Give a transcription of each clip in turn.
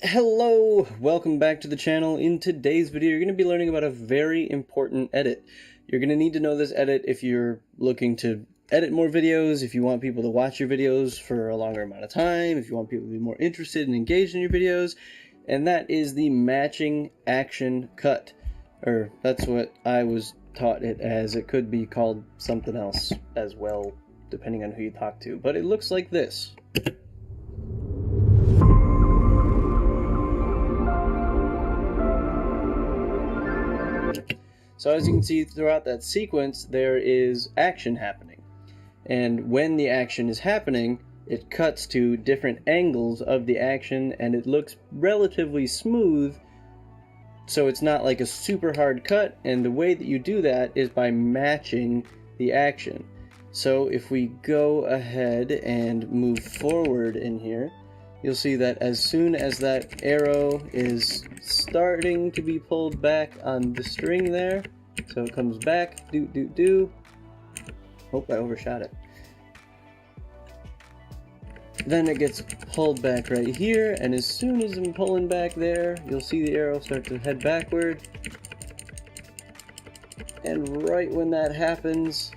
Hello, welcome back to the channel. In today's video, you're going to be learning about a very important edit. You're going to need to know this edit if you're looking to edit more videos, if you want people to watch your videos for a longer amount of time, if you want people to be more interested and engaged in your videos, and that is the matching action cut. Or that's what I was taught it as. It could be called something else as well, depending on who you talk to, but it looks like this. So as you can see throughout that sequence, there is action happening. And when the action is happening, it cuts to different angles of the action and it looks relatively smooth. So it's not like a super hard cut, and the way that you do that is by matching the action. So if we go ahead and move forward in here, you'll see that as soon as that arrow is starting to be pulled back on the string there, so it comes back, Hope I overshot it. Then it gets pulled back right here, and as soon as I'm pulling back there, you'll see the arrow start to head backward. And right when that happens,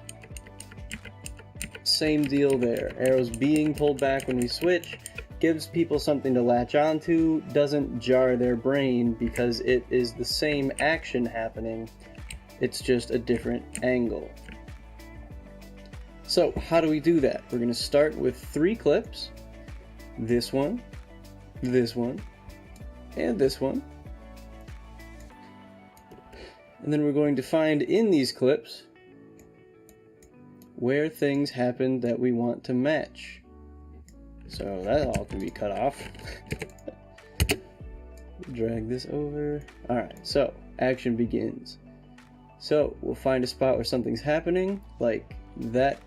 same deal there. Arrows being pulled back when we switch gives people something to latch onto, doesn't jar their brain because it is the same action happening, it's just a different angle. So how do we do that? We're going to start with 3 clips, this one, and this one. And then we're going to find in these clips where things happen that we want to match. So that all can be cut off. Drag this over. Alright, so action begins. So we'll find a spot where something's happening, like that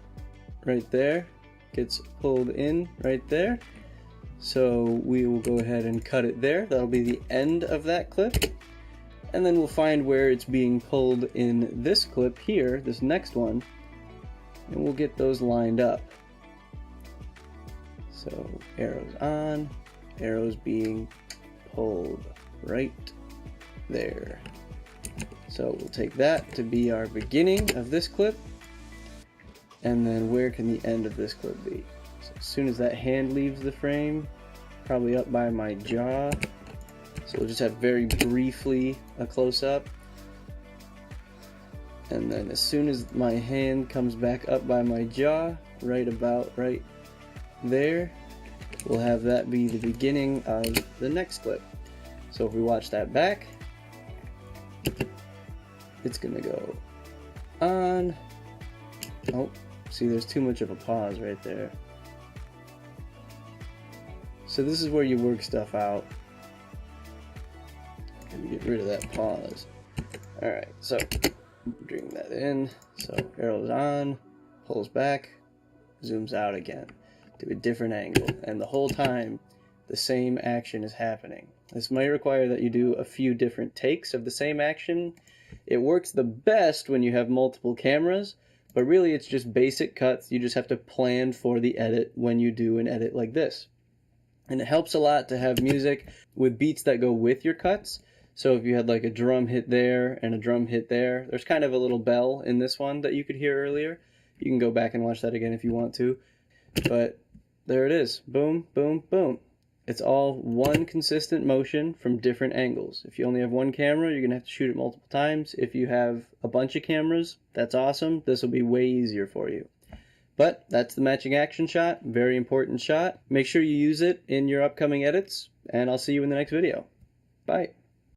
right there gets pulled in right there. So we will go ahead and cut it there. That'll be the end of that clip. And then we'll find where it's being pulled in this clip here, this next one, and we'll get those lined up. So arrows on, arrows being pulled right there. So we'll take that to be our beginning of this clip. And then where can the end of this clip be? So as soon as that hand leaves the frame, probably up by my jaw. So we'll just have very briefly a close-up. And then as soon as my hand comes back up by my jaw, right about right there, we'll have that be the beginning of the next clip. So if we watch that back, it's gonna go on. Oh, see, there's too much of a pause right there. So this is where you work stuff out. And get rid of that pause. Alright, so bring that in. So arrows on, pulls back, zooms out again to a different angle, and the whole time the same action is happening. This might require that you do a few different takes of the same action. It works the best when you have multiple cameras, but really it's just basic cuts. You just have to plan for the edit when you do an edit like this. And it helps a lot to have music with beats that go with your cuts. So if you had like a drum hit there and a drum hit there, there's kind of a little bell in this one that you could hear earlier. You can go back and watch that again if you want to. But there it is. Boom, boom, boom. It's all one consistent motion from different angles. If you only have one camera, you're going to have to shoot it multiple times. If you have a bunch of cameras, that's awesome. This will be way easier for you. But that's the matching action shot. Very important shot. Make sure you use it in your upcoming edits, and I'll see you in the next video. Bye.